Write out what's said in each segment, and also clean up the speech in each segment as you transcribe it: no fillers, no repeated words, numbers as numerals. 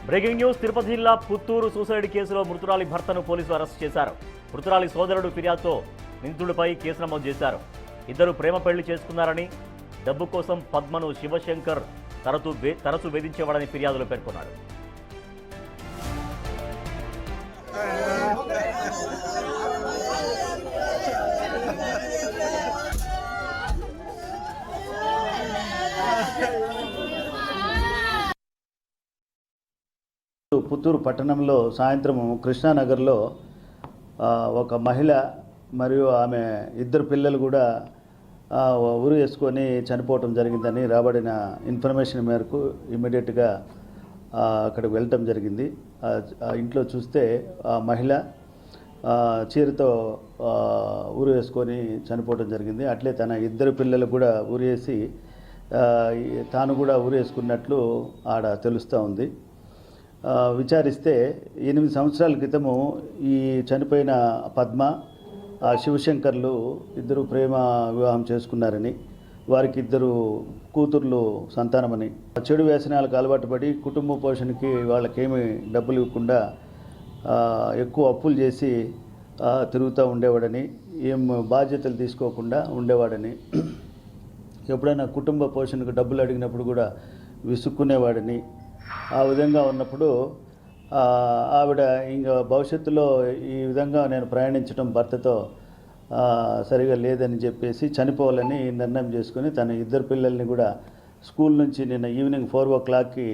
Breaking news Tirupati జిల్లా Puttur suicide కేసులో మృతురాలి భర్తను పోలీసులు అరెస్ట్ చేశారు. మృతురాలి సోదరుడు ఫిర్యాదుతో నిందితుడిపై కేసు నమోదు చేశారు. ఇద్దరు ప్రేమ పెళ్లి చేసుకున్నారని, డబ్బు కోసం పద్మను శివశంకర్ తరచూ వేధించేవాడని ఫిర్యాదులో పేర్కొన్నాడు. పుత్తూరు పట్టణంలో సాయంత్రం కృష్ణానగర్లో ఒక మహిళ మరియు ఆమె ఇద్దరు పిల్లలు కూడా ఉరి వేసుకొని చనిపోవటం జరిగిందని రాబడిన ఇన్ఫర్మేషన్ మేరకు ఇమ్మీడియట్గా అక్కడికి వెళ్ళటం జరిగింది. ఆ ఇంట్లో చూస్తే ఆ మహిళ చీరతో ఉరి వేసుకొని చనిపోవటం జరిగింది. అట్లే తన ఇద్దరు పిల్లలు కూడా ఉరి వేసి తాను కూడా ఉరి వేసుకున్నట్లు ఆడ తెలుస్తూ ఉంది. విచారిస్తే 8 సంవత్సరాల క్రితము ఈ చనిపోయిన పద్మ శివశంకర్లు ఇద్దరు ప్రేమ వివాహం చేసుకున్నారని, వారికి ఇద్దరు కూతుర్లు సంతానమని, చెడు వ్యసనాలకు అలవాటు పడి కుటుంబ పోషణకి వాళ్ళకేమీ డబ్బులు ఇవ్వకుండా ఎక్కువ అప్పులు చేసి తిరుగుతూ ఉండేవాడని, ఏం బాధ్యతలు తీసుకోకుండా ఉండేవాడని, ఎప్పుడైనా కుటుంబ పోషణకు డబ్బులు అడిగినప్పుడు కూడా విసుక్కునేవాడని, ఆ విధంగా ఉన్నప్పుడు ఆవిడ ఇంకా భవిష్యత్తులో ఈ విధంగా నేను ప్రయాణించడం భర్తతో సరిగా లేదని చెప్పేసి చనిపోవాలని నిర్ణయం చేసుకుని తన ఇద్దరు పిల్లల్ని కూడా స్కూల్ నుంచి నిన్న ఈవినింగ్ 4 o'clockకి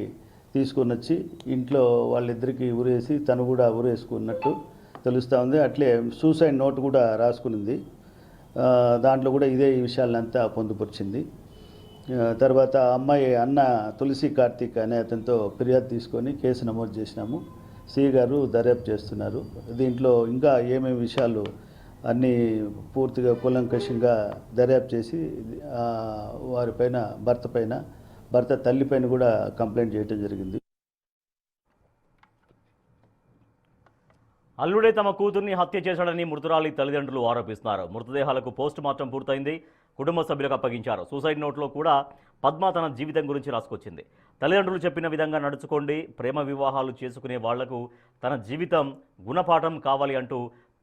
తీసుకుని వచ్చి ఇంట్లో వాళ్ళిద్దరికీ ఉరేసి తను కూడా ఉరేసుకున్నట్టు తెలుస్తూ ఉంది. అట్లే సూసైడ్ నోట్ కూడా రాసుకునింది. దాంట్లో కూడా ఇదే ఈ విషయాలంతా పొందుపరిచింది. తర్వాత అమ్మాయి అన్న తులసి కార్తీక్ అనే అతనితో ఫిర్యాదు తీసుకొని కేసు నమోదు చేసినాము. సిఐ గారు దర్యాప్తు చేస్తున్నారు. దీంట్లో ఇంకా ఏమేమి విషయాలు అన్నీ పూర్తిగా కూలంకషంగా దర్యాప్తు చేసి వారిపైన భర్త తల్లిపైన కూడా కంప్లైంట్ చేయడం జరిగింది. అల్లుడే తమ కూతుర్ని హత్య చేశాడని మృతురాలి తల్లిదండ్రులు ఆరోపిస్తున్నారు. మృతదేహాలకు పోస్ట్ మార్టం పూర్తయింది. కుటుంబ సభ్యులకు అప్పగించారు. సూసైడ్ నోట్లో కూడా పద్మ తన జీవితం గురించి రాసుకొచ్చింది. తల్లిదండ్రులు చెప్పిన విధంగా నడుచుకోండి, ప్రేమ వివాహాలు చేసుకునే వాళ్లకు తన జీవితం గుణపాఠం కావాలి అంటూ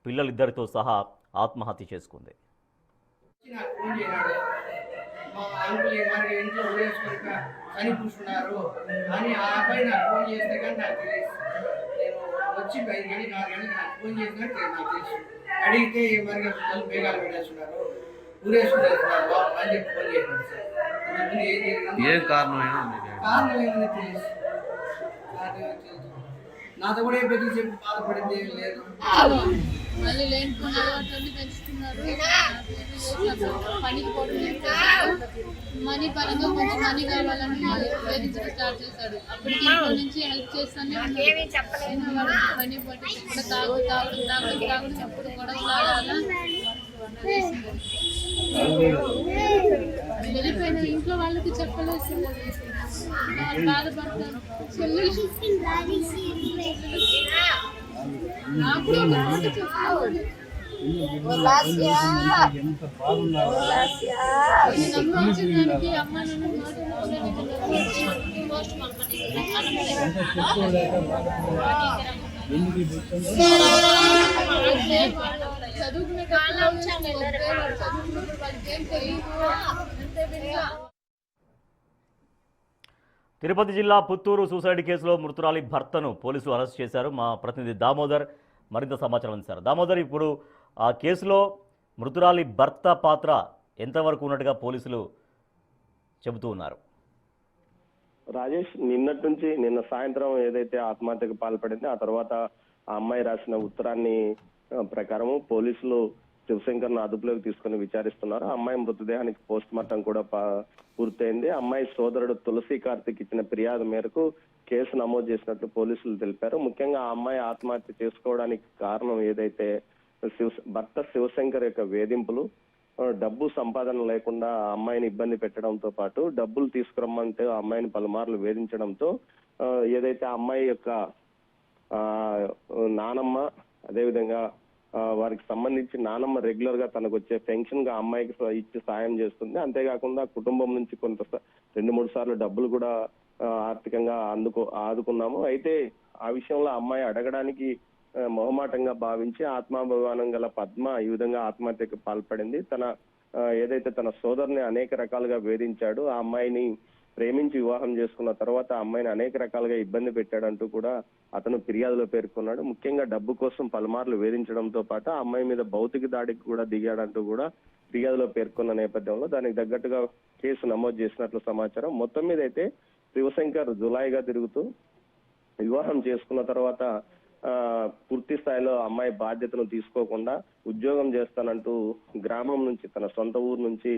పిల్లలిద్దరితో సహా ఆత్మహత్య చేసుకుంది. వచ్చి 5 గంటలకు 6 గంటలకు నాకు ఫోన్ చేసినట్టు నాకు తెలుసు. అడిగితే మరి బేగాలు పెట్టేస్తున్నారు, ఊరేసుకున్నారు అని చెప్పి ఫోన్ చేసినాడు సార్. ఏ కారణం ఏమని తెలుసు, నాతో కూడా పెద్దలు చెప్పి బాధపడింది ఏం లేదు. మళ్ళీ లేనిపోయిన అలవాట్లన్నీ పెంచుతున్నారు. పనికి పోవడం, మనీ పరంగా కొంచెం మనీ కావాలని వేధించడం స్టార్ట్ చేశాడు. అప్పటికి ఇంట్లో నుంచి హెల్ప్ చేస్తానే పని పట్టి ఇక్కడ తాగడం ఎప్పుడు గొడవలాగా వెళ్ళిపోయిన ఇంట్లో వాళ్ళకి చెప్పలేదు. బాధపడతారు. నాకు నమ్మొచ్చిందానికి అమ్మ చదువుకునే వాళ్ళకేం తెలియదు. తిరుపతి జిల్లా పుత్తూరు సూసైడ్ కేసులో మృతురాలి భర్తను పోలీసులు అరెస్ట్ చేశారు. మా ప్రతినిధి దామోదర్ మరింత సమాచారం అందిస్తారు. దామోదర్, ఇప్పుడు ఆ కేసులో మృతురాలి భర్త పాత్ర ఎంతవరకు ఉన్నట్టుగా పోలీసులు చెబుతూ ఉన్నారు? రాజేష్, నిన్న సాయంత్రం ఏదైతే ఆత్మహత్యకు పాల్పడిందో ఆ తర్వాత ఆ అమ్మాయి రాసిన ఉత్తరాన్ని ప్రకారము పోలీసులు శివశంకర్ను అదుపులోకి తీసుకుని విచారిస్తున్నారు. అమ్మాయి మృతదేహానికి పోస్ట్ మార్టం కూడా పూర్తయింది. అమ్మాయి సోదరుడు తులసి కార్తీక్ ఇచ్చిన ఫిర్యాదు మేరకు కేసు నమోదు చేసినట్లు పోలీసులు తెలిపారు. ముఖ్యంగా ఆ అమ్మాయి ఆత్మహత్య చేసుకోవడానికి కారణం ఏదైతే భర్త శివశంకర్ యొక్క వేధింపులు, డబ్బు సంపాదన లేకుండా ఆ అమ్మాయిని ఇబ్బంది పెట్టడంతో పాటు డబ్బులు తీసుకురమ్మంటే ఆ అమ్మాయిని పలుమార్లు వేధించడంతో ఏదైతే ఆ అమ్మాయి యొక్క నానమ్మ, అదేవిధంగా వారికి సంబంధించి నానమ్మ రెగ్యులర్ గా తనకు వచ్చే పెన్షన్ గా అమ్మాయికి ఇచ్చి సాయం చేస్తుంది. అంతేకాకుండా కుటుంబం నుంచి కొంత 2-3 సార్లు డబ్బులు కూడా ఆర్థికంగా ఆదుకున్నాము. అయితే ఆ విషయంలో అమ్మాయి అడగడానికి మొహమాటంగా భావించి ఆత్మాభిమానం గల పద్మ ఈ విధంగా ఆత్మహత్యకు పాల్పడింది. ఏదైతే తన సోదరుని అనేక రకాలుగా వేధించాడు, ఆ అమ్మాయిని ప్రేమించి వివాహం చేసుకున్న తర్వాత ఆ అమ్మాయిని అనేక రకాలుగా ఇబ్బంది పెట్టాడంటూ కూడా అతను ఫిర్యాదులో పేర్కొన్నాడు. ముఖ్యంగా డబ్బు కోసం పలుమార్లు వేధించడంతో పాటు ఆ అమ్మాయి మీద భౌతిక దాడికి కూడా దిగాడంటూ కూడా ఫిర్యాదులో పేర్కొన్న నేపథ్యంలో దానికి తగ్గట్టుగా కేసు నమోదు చేసినట్లు సమాచారం. మొత్తం మీద అయితే శివశంకర్ జులాయిగా తిరుగుతూ వివాహం చేసుకున్న తర్వాత పూర్తి స్థాయిలో అమ్మాయి బాధ్యతను తీసుకోకుండా ఉద్యోగం చేస్తానంటూ గ్రామం నుంచి తన సొంత ఊరు నుంచి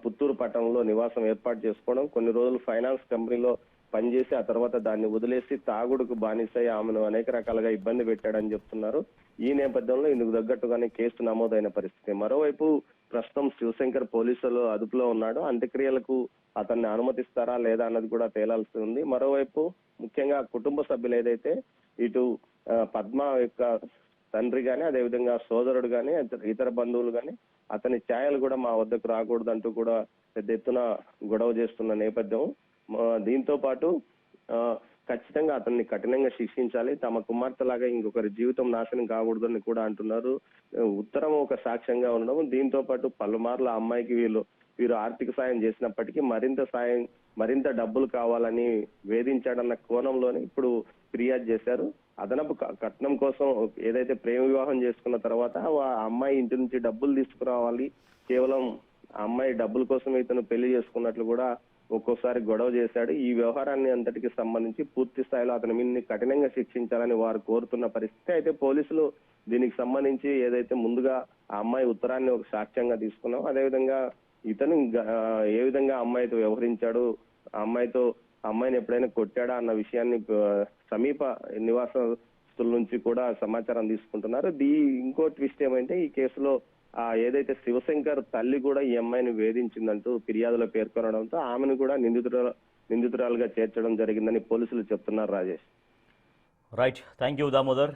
పుత్తూరు పట్టణంలో నివాసం ఏర్పాటు చేసుకోవడం, కొన్ని రోజులు ఫైనాన్స్ కంపెనీలో పనిచేసి ఆ తర్వాత దాన్ని వదిలేసి తాగుడుకు బానిసై ఆమెను అనేక రకాలుగా ఇబ్బంది పెట్టాడని చెప్తున్నారు. ఈ నేపథ్యంలో ఇందుకు తగ్గట్టుగానే కేసు నమోదైన పరిస్థితి. మరోవైపు ప్రస్తుతం శివశంకర్ పోలీసులు అదుపులో ఉన్నాడు. అంత్యక్రియలకు అతన్ని అనుమతిస్తారా లేదా అన్నది కూడా తేలాల్సి ఉంది. మరోవైపు ముఖ్యంగా కుటుంబ సభ్యులు ఏదైతే ఇటు పద్మ యొక్క తండ్రి గాని, అదేవిధంగా సోదరుడు గాని, ఇతర బంధువులు గాని అతని ఛాయలు కూడా మా వద్దకు రాకూడదంటూ కూడా పెద్ద ఎత్తున గొడవ చేస్తున్న నేపథ్యం. దీంతో పాటు ఖచ్చితంగా అతన్ని కఠినంగా శిక్షించాలి, తమ కుమార్తెలాగా ఇంకొకరి జీవితం నాశనం కాకూడదని కూడా అంటున్నారు. ఉత్తరం ఒక సాక్ష్యంగా ఉండడం, దీంతో పాటు పలుమార్లు ఆ అమ్మాయికి వీరు ఆర్థిక సాయం చేసినప్పటికీ మరింత డబ్బులు కావాలని వేధించాడన్న కోణంలోనే ఇప్పుడు ఫిర్యాదు చేశారు. అదనపు కట్నం కోసం ఏదైతే ప్రేమ వివాహం చేసుకున్న తర్వాత ఆ అమ్మాయి ఇంటి నుంచి డబ్బులు తీసుకురావాలి, కేవలం ఆ అమ్మాయి డబ్బుల కోసం ఇతను పెళ్లి చేసుకున్నట్లు కూడా ఒక్కోసారి గొడవ చేశాడు. ఈ వ్యవహారాన్ని అంతటికి సంబంధించి పూర్తి స్థాయిలో అతని మీద కఠినంగా శిక్షించాలని వారు కోరుతున్న పరిస్థితి. అయితే పోలీసులు దీనికి సంబంధించి ఏదైతే ముందుగా ఆ అమ్మాయి ఉత్తరాన్ని ఒక సాక్ష్యంగా తీసుకున్నాం, అదేవిధంగా ఇతను ఏ విధంగా అమ్మాయితో వ్యవహరించాడు, అమ్మాయిని ఎప్పుడైనా కొట్టాడా అన్న విషయాన్ని సమీప నివాసస్తుల నుంచి కూడా సమాచారం తీసుకుంటున్నారు. ఇంకో ట్విస్ట్ ఏమంటే ఈ కేసులో ఏదైతే శివశంకర్ తల్లి కూడా ఈ అమ్మాయిని వేధించిందంటూ ఫిర్యాదులో పేర్కొనడంతో ఆమెను కూడా నిందితురాలుగా చేర్చడం జరిగిందని పోలీసులు చెప్తున్నారు. Rajesh. Right, thank you Damodar.